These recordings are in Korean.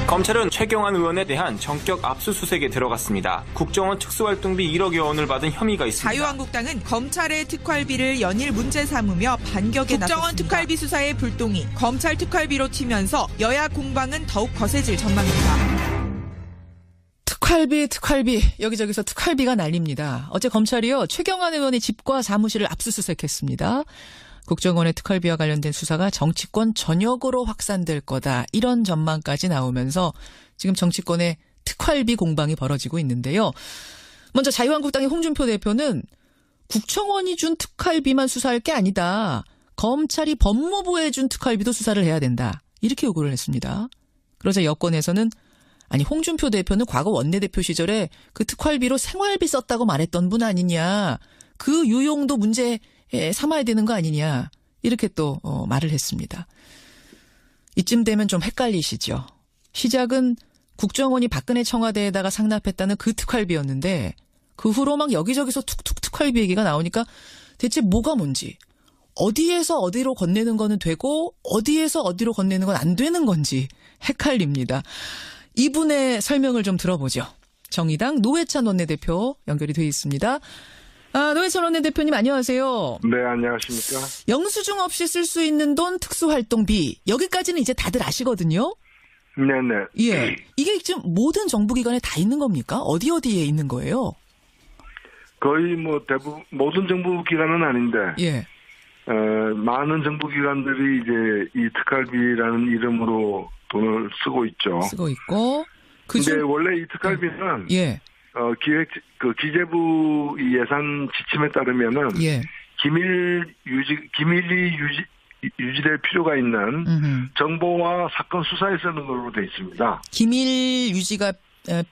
검찰은 최경환 의원에 대한 전격 압수수색에 들어갔습니다. 국정원 특수활동비 1억여 원을 받은 혐의가 있습니다. 자유한국당은 검찰의 특활비를 연일 문제 삼으며 반격에 나섰습니다. 국정원 특활비 수사의 불똥이 검찰 특활비로 튀면서 여야 공방은 더욱 거세질 전망입니다. 특활비 여기저기서 특활비가 날립니다. 어제 검찰이요 최경환 의원의 집과 사무실을 압수수색했습니다. 국정원의 특활비와 관련된 수사가 정치권 전역으로 확산될 거다. 이런 전망까지 나오면서 지금 정치권의 특활비 공방이 벌어지고 있는데요. 먼저 자유한국당의 홍준표 대표는 국정원이 준 특활비만 수사할 게 아니다. 검찰이 법무부에 준 특활비도 수사를 해야 된다. 이렇게 요구를 했습니다. 그러자 여권에서는 아니 홍준표 대표는 과거 원내대표 시절에 그 특활비로 생활비 썼다고 말했던 분 아니냐. 그 유용도 문제 삼아야 되는 거 아니냐. 이렇게 또 말을 했습니다. 이쯤 되면 좀 헷갈리시죠. 시작은 국정원이 박근혜 청와대에다가 상납했다는 그 특활비였는데 그 후로 막 여기저기서 툭툭 특활비 얘기가 나오니까 대체 뭐가 뭔지 어디에서 어디로 건네는 거는 되고 어디에서 어디로 건네는 건 안 되는 건지 헷갈립니다. 이분의 설명을 좀 들어보죠. 정의당 노회찬 원내대표 연결이 돼 있습니다. 노회찬 원내대표님 안녕하세요. 네, 안녕하십니까. 영수증 없이 쓸 수 있는 돈 특수활동비 여기까지는 이제 다들 아시거든요. 네네. 예, 이게 지금 모든 정부기관에 다 있는 겁니까? 어디에 있는 거예요? 거의 뭐 대부분 모든 정부기관은 아닌데 예. 많은 정부기관들이 이제 이 특활비라는 이름으로 돈을 쓰고 있죠. 쓰고 있고. 근데 원래 이 특활비는 예. 기재부 예산 지침에 따르면은 예. 기밀이 유지될 필요가 있는 정보와 사건 수사에 쓰는 걸로 돼 있습니다. 기밀 유지가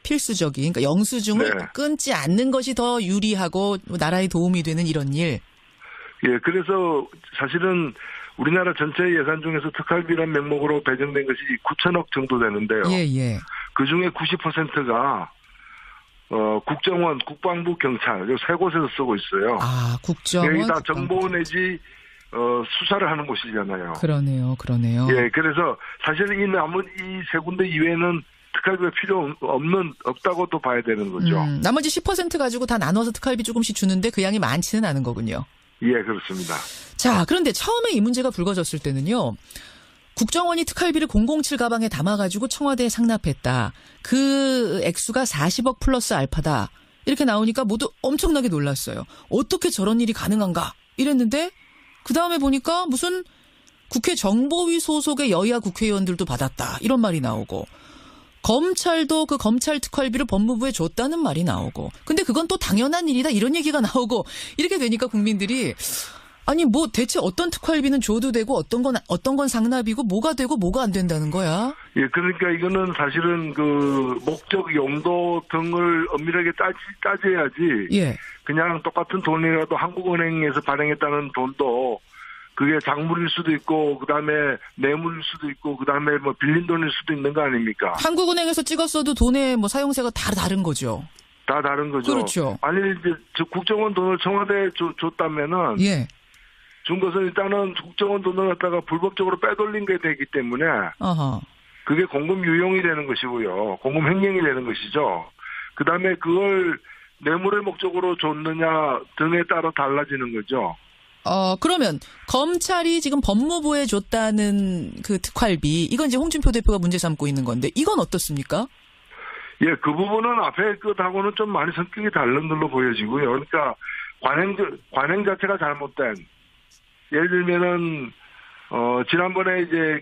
필수적인, 그러니까 영수증을 네. 끊지 않는 것이 더 유리하고 나라에 도움이 되는 이런 일. 예, 그래서 사실은 우리나라 전체 예산 중에서 특활비란 명목으로 배정된 것이 9천억 정도 되는데요. 예. 그 중에 90%가 국정원, 국방부, 경찰 이 세 곳에서 쓰고 있어요. 국정원. 여기 다 정보 내지 수사를 하는 곳이잖아요. 그러네요. 예, 그래서 사실은 이 세 군데 이외에는 특활비가 필요 없다고도 봐야 되는 거죠. 나머지 10% 가지고 다 나눠서 특활비 조금씩 주는데 그 양이 많지는 않은 거군요. 예, 그렇습니다. 자, 그런데 처음에 이 문제가 불거졌을 때는요. 국정원이 특활비를 007 가방에 담아가지고 청와대에 상납했다. 그 액수가 40억 플러스 알파다. 이렇게 나오니까 모두 엄청나게 놀랐어요. 어떻게 저런 일이 가능한가? 이랬는데 그 다음에 보니까 무슨 국회 정보위 소속의 여야 국회의원들도 받았다. 이런 말이 나오고 검찰도 그 검찰 특활비를 법무부에 줬다는 말이 나오고 근데 그건 또 당연한 일이다. 이런 얘기가 나오고 이렇게 되니까 국민들이 아니 뭐 대체 어떤 특활비는 줘도 되고 어떤 건 상납이고 뭐가 되고 뭐가 안 된다는 거야? 예, 그러니까 이거는 사실은 그 목적 용도 등을 엄밀하게 따져야지. 예. 그냥 똑같은 돈이라도 한국은행에서 발행했다는 돈도 그게 작물일 수도 있고 그다음에 뇌물일 수도 있고 그다음에 뭐 빌린 돈일 수도 있는 거 아닙니까? 한국은행에서 찍었어도 돈의 뭐 사용세가 다 다른 거죠. 다 다른 거죠. 그렇죠. 아니 이제 국정원 돈을 청와대에 줬다면은 예. 준 것은 일단은 국정원 돈을 갖다가 불법적으로 빼돌린 게 되기 때문에 어허. 그게 공금 유용이 되는 것이고요. 공금 횡령이 되는 것이죠. 그다음에 그걸 뇌물의 목적으로 줬느냐 등에 따라 달라지는 거죠. 그러면 검찰이 지금 법무부에 줬다는 그 특활비 이건 이제 홍준표 대표가 문제 삼고 있는 건데 이건 어떻습니까? 예, 그 부분은 앞에 것하고는 좀 많이 성격이 다른 걸로 보여지고요. 그러니까 관행 자체가 잘못된 예를 들면은 지난번에 이제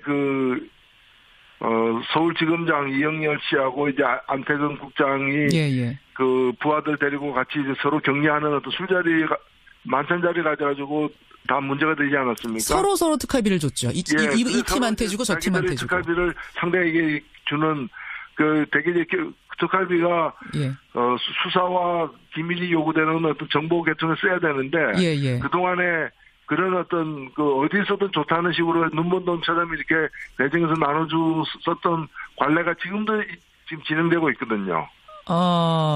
서울지검장 이영렬 씨하고 이제 안태근 국장이 예. 그 부하들 데리고 같이 이제 서로 격리하는 어떤 만찬 자리 가져가지고 다 문제가 되지 않았습니까? 서로 특활비를 줬죠. 이 팀한테 주고 저 팀한테 주고. 특활비를 상대에게 주는 되게 이제 특활비가 예. 수사와 기밀이 요구되는 어떤 정보 계통에 써야 되는데 예. 그 동안에 그런 어떤 어디서든 좋다는 식으로 눈먼돈처럼 이렇게 배정해서 나눠줬었던 관례가 지금 진행되고 있거든요.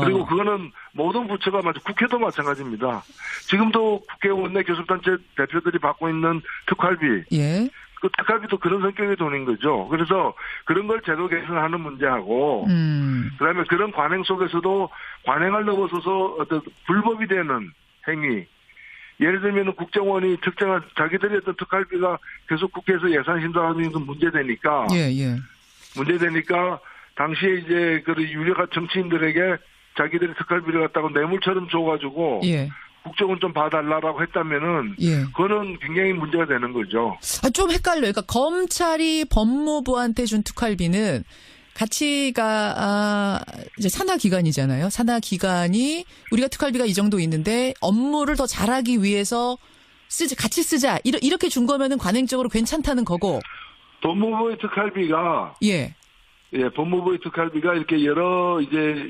그리고 그거는 모든 부처가 국회도 마찬가지입니다. 지금도 국회 원내 교섭단체 대표들이 받고 있는 특활비. 예. 그 특활비도 그런 성격의 돈인 거죠. 그래서 그런 걸 제도 개선하는 문제하고, 그다음에 그런 관행 속에서도 관행을 넘어서서 어떤 불법이 되는 행위. 예를 들면 국정원이 특정한 자기들이 어떤 특활비가 계속 국회에서 예산 심사하는 건 문제되니까, 문제되니까 당시에 이제 그 유력한 정치인들에게 자기들이 특활비를 갖다가 뇌물처럼 줘가지고. 국정원 좀 봐달라고 했다면은 그거는 굉장히 문제가 되는 거죠. 좀 헷갈려요. 그러니까 검찰이 법무부한테 준 특활비는 가치가 이제 산하 기관이잖아요. 산하 기관이 우리가 특활비가 이 정도 있는데 업무를 더 잘하기 위해서 같이 쓰자 이렇게 준 거면은 관행적으로 괜찮다는 거고. 법무부의 특활비가 법무부의 특활비가 이렇게 여러 이제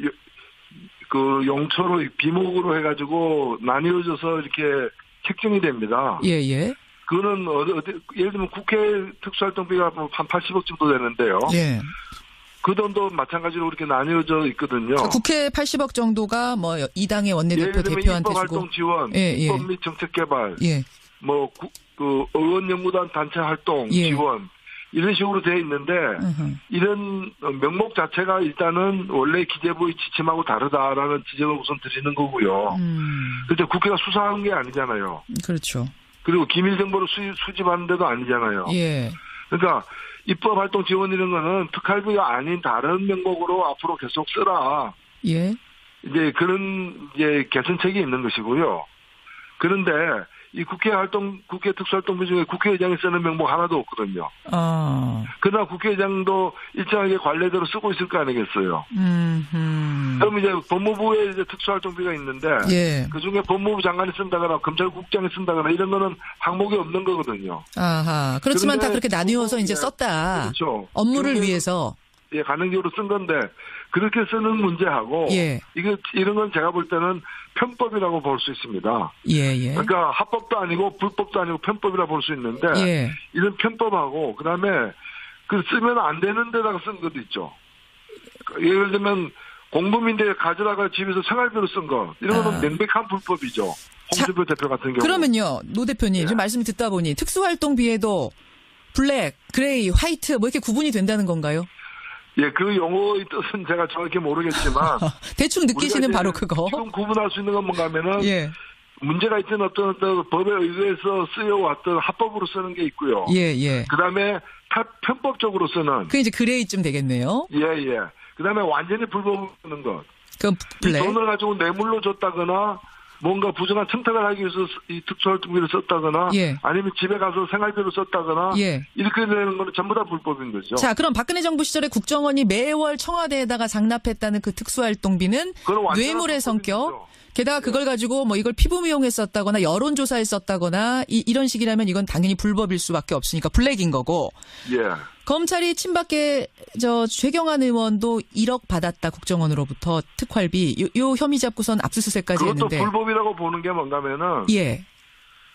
그 용처로 비목으로 해가지고 나뉘어져서 이렇게 책정이 됩니다. 그거는 예를 들면 국회 특수활동비가 한 80억 정도 되는데요. 그 돈도 마찬가지로 그렇게 나뉘어져 있거든요. 국회 80억 정도가 뭐 이 당의 원내대표 대표한테 주고. 입법활동 지원, 입법 및 정책 개발, 뭐 그 의원연구단 단체 활동 지원. 이런 식으로 되어 있는데 이런 명목 자체가 일단은 원래 기재부의 지침하고 다르다라는 지적을 우선 드리는 거고요. 그런데 국회가 수사한 게 아니잖아요. 그렇죠. 그리고 기밀 정보를 수집하는 데도 아니잖아요. 그러니까 입법활동 지원 이런 거는 특활비가 아닌 다른 명목으로 앞으로 계속 쓰라. 이제 그런 이제 개선책이 있는 것이고요. 그런데 이 국회 특수활동비 중에 국회의장이 쓰는 명목 하나도 없거든요. 그러나 국회의장도 일정하게 관례대로 쓰고 있을 거 아니겠어요. 그럼 이제 법무부에 이제 특수활동비가 있는데, 그 중에 법무부 장관이 쓴다거나 검찰국장이 쓴다거나 이런 거는 항목이 없는 거거든요. 그렇지만 다 그렇게 나뉘어서 이제 썼다. 그렇죠. 업무를 위해서. 가능적으로 쓴 건데, 그렇게 쓰는 문제하고, 이런 건 제가 볼 때는 편법이라고 볼 수 있습니다. 그러니까 합법도 아니고 불법도 아니고 편법이라 볼 수 있는데, 이런 편법하고, 그 다음에 그 쓰면 안 되는 데다가 쓴 것도 있죠. 예를 들면, 공범인데 가져다가 집에서 생활비로 쓴 거, 이런 거는 명백한 불법이죠. 홍준표 대표 같은 경우. 그러면요, 노 대표님, 지금 말씀 듣다 보니 특수활동비에도 블랙, 그레이, 화이트 뭐 이렇게 구분이 된다는 건가요? 그 용어의 뜻은 제가 정확히 모르겠지만 대충 느끼시는 바로 그거. 지금 구분할 수 있는 건 뭔가 하면은 문제가 있던 어떤 법에 의해서 쓰여왔던 합법으로 쓰는 게 있고요. 그다음에 편법적으로 쓰는. 그게 이제 그레이쯤 되겠네요. 그다음에 완전히 불법으로 쓰는 것. 그럼 블랙. 이 돈을 가지고 뇌물로 줬다거나 뭔가 부정한 청탁을 하기 위해서 이 특수활동비를 썼다거나 아니면 집에 가서 생활비로 썼다거나 이렇게 되는 거는 전부 다 불법인 거죠. 자, 그럼 박근혜 정부 시절에 국정원이 매월 청와대에다가 상납했다는 그 특수활동비는 뇌물의 성격. 게다가 그걸 가지고 뭐 이걸 피부미용에 썼다거나 여론조사에 썼다거나 이런 식이라면 이건 당연히 불법일 수밖에 없으니까 블랙인 거고. 검찰이 친박계 최경환 의원도 1억 받았다 국정원으로부터 특활비 요 혐의 잡고선 압수수색까지 했는데. 그것도 불법이라고 보는 게 뭔가면은.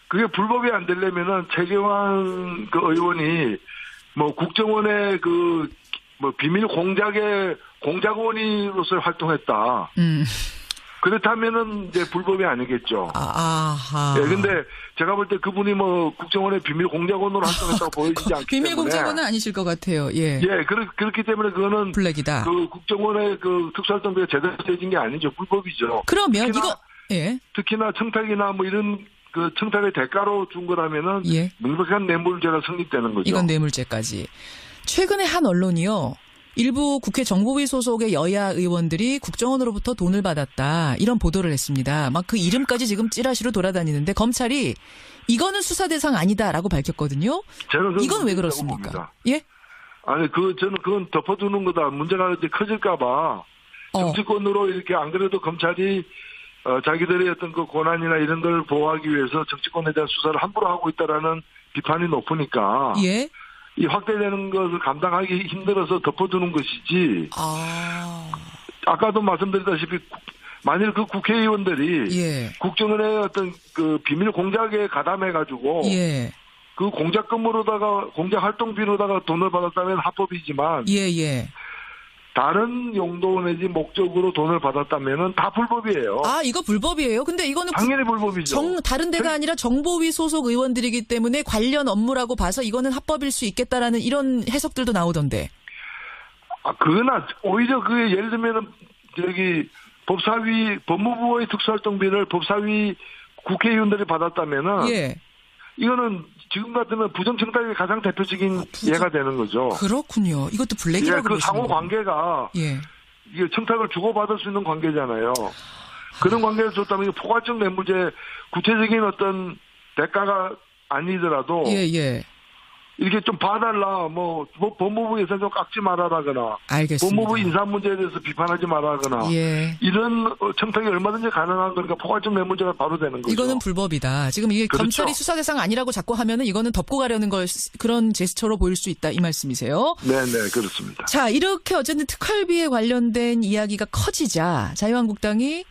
그게 불법이 안 되려면은 최경환 그 의원이 뭐 국정원의 그 뭐 비밀 공작의 공작원으로서 활동했다. 그렇다면은 이제 불법이 아니겠죠. 근데 제가 볼 때 그분이 뭐 국정원의 비밀 공작원으로 활동했다고 보여지지 않기 때문에. 비밀 공작원은 아니실 것 같아요. 그렇기 때문에 그거는 블랙이다. 그 국정원의 그 특수활동비가 제대로 되진 게 아니죠. 불법이죠. 그러면 특히나 청탁이나 뭐 이런 그 청탁의 대가로 준 거라면은 명백한 뇌물죄가 성립되는 거죠. 이건 뇌물죄까지. 최근에 한 언론이요. 일부 국회 정보위 소속의 여야 의원들이 국정원으로부터 돈을 받았다. 이런 보도를 했습니다. 막 그 이름까지 지금 찌라시로 돌아다니는데 검찰이 이거는 수사 대상 아니다라고 밝혔거든요. 이건 왜 그렇습니까? 아니 저는 그건 덮어두는 거다. 문제가 이제 커질까봐 정치권으로 이렇게 안 그래도 검찰이 자기들의 어떤 그 권한이나 이런 걸 보호하기 위해서 정치권에 대한 수사를 함부로 하고 있다라는 비판이 높으니까. 이 확대되는 것을 감당하기 힘들어서 덮어두는 것이지. 아까도 말씀드렸다시피 만일 그 국회의원들이 국정원의 어떤 그 비밀 공작에 가담해가지고 그 공작 근무로다가 공작 활동비로다가 돈을 받았다면 합법이지만 다른 용도 내지 목적으로 돈을 받았다면은 다 불법이에요. 아, 이거 불법이에요? 근데 이거는 당연히 불법이죠. 다른 데가 아니라 정보위 소속 의원들이기 때문에 관련 업무라고 봐서 이거는 합법일 수 있겠다라는 이런 해석들도 나오던데. 그거나 오히려 예를 들면은 법사위 법무부의 특수활동비를 법사위 국회의원들이 받았다면은 예. 이거는 지금 같으면 부정청탁의 가장 대표적인 예가 되는 거죠. 그렇군요. 이것도 블랙이라고 그 상호 관계가 예. 이게 청탁을 주고받을 수 있는 관계잖아요. 그런 관계를 줬다면 포괄적 뇌물죄 구체적인 어떤 대가가 아니더라도 예. 이렇게 좀 봐달라, 법무부 예산 좀 깎지 말아라거나, 알겠습니다. 법무부 인사 문제에 대해서 비판하지 말아라거나, 예. 이런 청탁이 얼마든지 가능한 거니까 포괄적 뇌물죄가 바로 되는 거죠. 이거는 불법이다. 지금 이게 그렇죠. 검찰이 수사 대상 아니라고 자꾸 하면은 이거는 덮고 가려는 그런 제스처로 보일 수 있다 이 말씀이세요. 네네 그렇습니다. 자, 이렇게 어쨌든 특활비에 관련된 이야기가 커지자 자유한국당이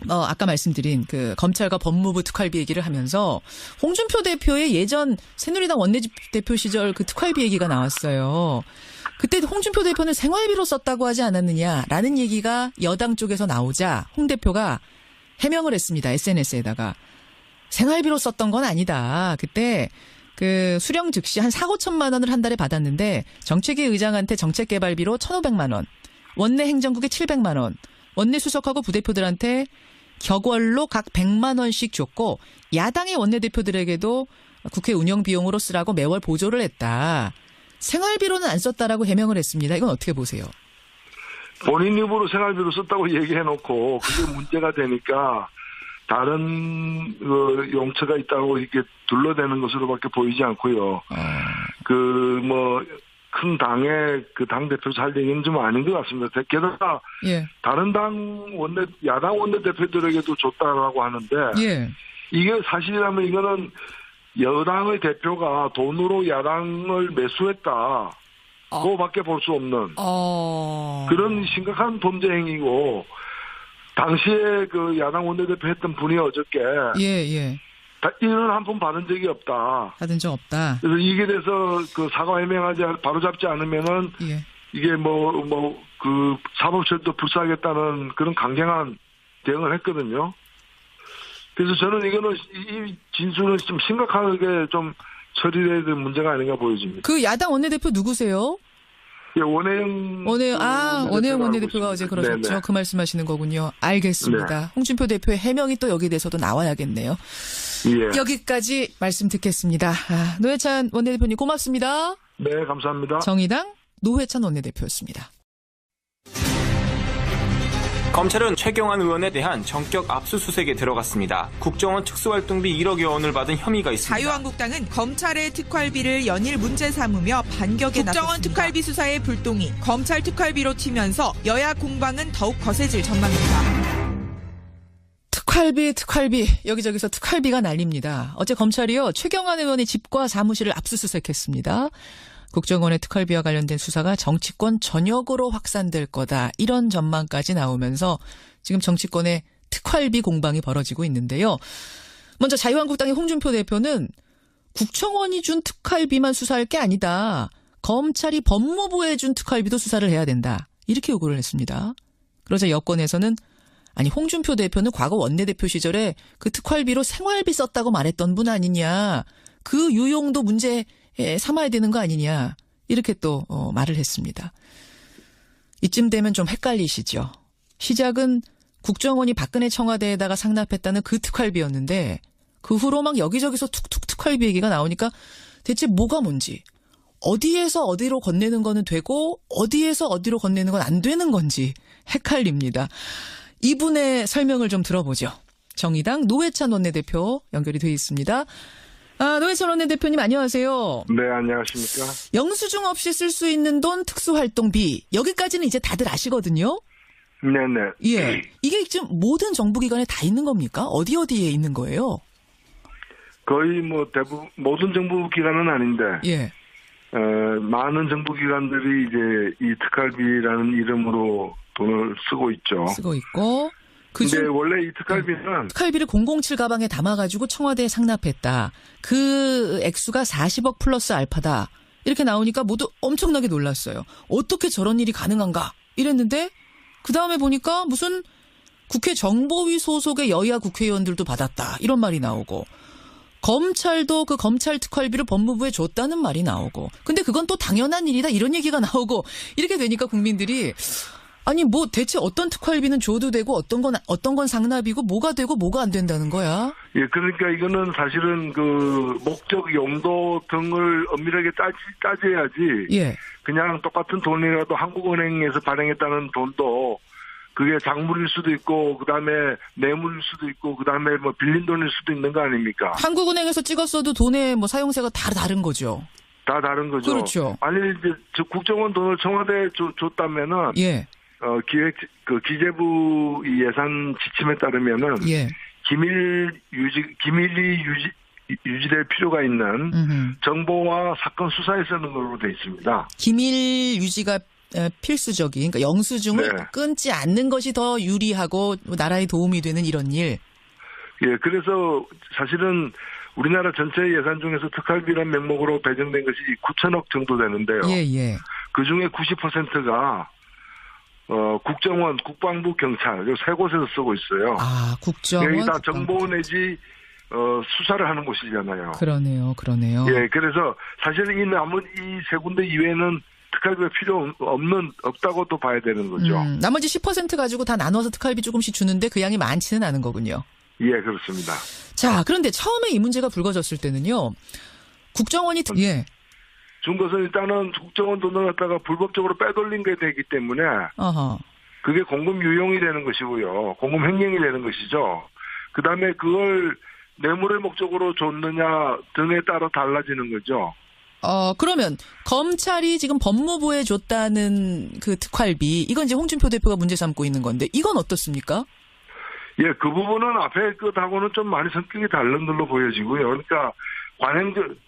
아까 말씀드린 그 검찰과 법무부 특활비 얘기를 하면서 홍준표 대표의 예전 새누리당 원내대표 시절 그 특활비 얘기가 나왔어요. 그때 홍준표 대표는 생활비로 썼다고 하지 않았느냐라는 얘기가 여당 쪽에서 나오자 홍 대표가 해명을 했습니다. SNS에다가. 생활비로 썼던 건 아니다. 그때 그 수령 즉시 한 4,5천만 원을 한 달에 받았는데 정책위 의장한테 정책개발비로 1,500만 원, 원내 행정국에 700만 원, 원내 수석하고 부대표들한테 격월로 각 100만 원씩 줬고 야당의 원내대표들에게도 국회 운영 비용으로 쓰라고 매월 보조를 했다. 생활비로는 안 썼다라고 해명을 했습니다. 이건 어떻게 보세요? 본인 입으로 생활비로 썼다고 얘기해놓고 그게 문제가 되니까 다른 용처가 있다고 이렇게 둘러대는 것으로밖에 보이지 않고요. 큰 당의 그 당대표 할 얘기는 좀 아닌 것 같습니다. 게다가 예. 다른 야당 원내대표들에게도 줬다라고 하는데 예. 이게 사실이라면 이거는 여당의 대표가 돈으로 야당을 매수했다. 그거밖에 볼 수 없는 그런 심각한 범죄 행위고 당시에 그 야당 원내대표 했던 분이 어저께 예. 이런 한 푼 받은 적이 없다. 받은 적 없다. 그래서 이게 돼서 그 사과 해명하지 바로 잡지 않으면은 예. 이게 그 사법처리도 불사하겠다는 그런 강경한 대응을 했거든요. 그래서 저는 이거는 이 진술은 좀 심각하게 좀 처리해야 될 문제가 아닌가 보여집니다. 그 야당 원내대표 누구세요? 예, 원혜영 원내대표가 어제 그러셨죠. 네네. 그 말씀하시는 거군요. 알겠습니다. 네. 홍준표 대표의 해명이 또 여기에 대해서도 나와야겠네요. 예. 여기까지 말씀 듣겠습니다. 노회찬 원내대표님 고맙습니다. 네, 감사합니다. 정의당 노회찬 원내대표였습니다. 검찰은 최경환 의원에 대한 전격 압수수색에 들어갔습니다. 국정원 특수활동비 1억여 원을 받은 혐의가 있습니다. 자유한국당은 검찰의 특활비를 연일 문제 삼으며 반격에 나섰습니다. 국정원 특활비 수사의 불똥이 검찰 특활비로 튀면서 여야 공방은 더욱 거세질 전망입니다. 특활비 여기저기서 특활비가 날립니다. 어제 검찰이요 최경환 의원의 집과 사무실을 압수수색했습니다. 국정원의 특활비와 관련된 수사가 정치권 전역으로 확산될 거다. 이런 전망까지 나오면서 지금 정치권의 특활비 공방이 벌어지고 있는데요. 먼저 자유한국당의 홍준표 대표는 국정원이 준 특활비만 수사할 게 아니다. 검찰이 법무부에 준 특활비도 수사를 해야 된다. 이렇게 요구를 했습니다. 그러자 여권에서는 홍준표 대표는 과거 원내대표 시절에 그 특활비로 생활비 썼다고 말했던 분 아니냐. 그 유용도 문제 삼아야 되는 거 아니냐. 이렇게 또 말을 했습니다. 이쯤 되면 좀 헷갈리시죠. 시작은 국정원이 박근혜 청와대에다가 상납했다는 그 특활비였는데 그 후로 막 여기저기서 툭툭 특활비 얘기가 나오니까 대체 뭐가 뭔지 어디에서 어디로 건네는 거는 되고 어디에서 어디로 건네는 건 안 되는 건지 헷갈립니다. 이분의 설명을 좀 들어보죠. 정의당 노회찬 원내대표 연결이 돼 있습니다. 노회찬 원내대표님 안녕하세요. 네, 안녕하십니까. 영수증 없이 쓸 수 있는 돈 특수활동비 여기까지는 이제 다들 아시거든요. 네네. 예, 이게 지금 모든 정부기관에 다 있는 겁니까? 어디에 있는 거예요? 거의 대부분 모든 정부기관은 아닌데 예. 많은 정부기관들이 이제 이 특활비라는 이름으로 돈을 쓰고 있죠. 쓰고 있고. 근데 원래 이 특활비를 007 가방에 담아가지고 청와대에 상납했다. 그 액수가 40억 플러스 알파다. 이렇게 나오니까 모두 엄청나게 놀랐어요. 어떻게 저런 일이 가능한가 이랬는데 그 다음에 보니까 무슨 국회 정보위 소속의 여야 국회의원들도 받았다 이런 말이 나오고 검찰도 그 검찰 특활비를 법무부에 줬다는 말이 나오고 근데 그건 또 당연한 일이다 이런 얘기가 나오고 이렇게 되니까 국민들이 아니 뭐 대체 어떤 특활비는 줘도 되고 어떤 건 상납이고 뭐가 되고 뭐가 안 된다는 거야? 예, 그러니까 이거는 사실은 그 목적 용도 등을 엄밀하게 따져야지. 예. 그냥 똑같은 돈이라도 한국은행에서 발행했다는 돈도 그게 작물일 수도 있고 그다음에 뇌물일 수도 있고 그다음에 뭐 빌린 돈일 수도 있는 거 아닙니까? 한국은행에서 찍었어도 돈의 뭐 사용세가 다 다른 거죠. 다 다른 거죠. 그렇죠. 아니 이제 국정원 돈을 청와대에 줬다면은 예. 기재부 예산 지침에 따르면은 예. 기밀이 유지될 필요가 있는 정보와 사건 수사에 쓰는 걸로 돼 있습니다. 기밀 유지가 필수적인, 그러니까 영수증을 네. 끊지 않는 것이 더 유리하고 나라에 도움이 되는 이런 일. 예, 그래서 사실은 우리나라 전체 예산 중에서 특활비란 명목으로 배정된 것이 9천억 정도 되는데요. 예, 예. 그 중에 90%가 국정원, 국방부, 경찰 이 세 곳에서 쓰고 있어요. 아, 국정원. 여기 다 정보 내지 수사를 하는 곳이잖아요. 그러네요. 예, 그래서 사실은 이 세 군데 이외에는 특활비가 필요 없다고도 봐야 되는 거죠. 나머지 10% 가지고 다 나눠서 특활비 조금씩 주는데 그 양이 많지는 않은 거군요. 예, 그렇습니다. 자, 그런데 처음에 이 문제가 불거졌을 때는요. 국정원이 예. 준 것은 일단은 국정원 돈을 갖다가 불법적으로 빼돌린 게 되기 때문에 어허. 그게 공금 유용이 되는 것이고요. 공금 횡령이 되는 것이죠. 그다음에 그걸 뇌물의 목적으로 줬느냐 등에 따라 달라지는 거죠. 그러면 검찰이 지금 법무부에 줬다는 그 특활비 이건 이제 홍준표 대표가 문제 삼고 있는 건데 이건 어떻습니까? 예, 그 부분은 앞에 것하고는 좀 많이 성격이 다른 걸로 보여지고요. 그러니까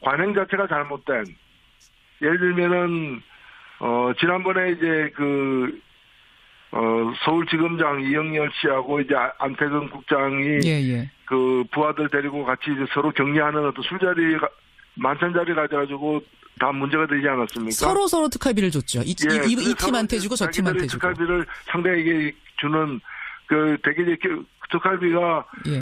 관행 자체가 잘못된 예를 들면은 지난번에 이제 서울지검장 이영렬 씨하고 이제 안태근 국장이 예. 그 부하들 데리고 같이 이제 서로 격리하는 어떤 술자리 만찬 자리 가져가지고 다 문제가 되지 않았습니까? 서로 특활비를 줬죠. 이 팀한테 주고 저 팀한테 주고. 특활비를 상대에게 주는 그 되게 특활비가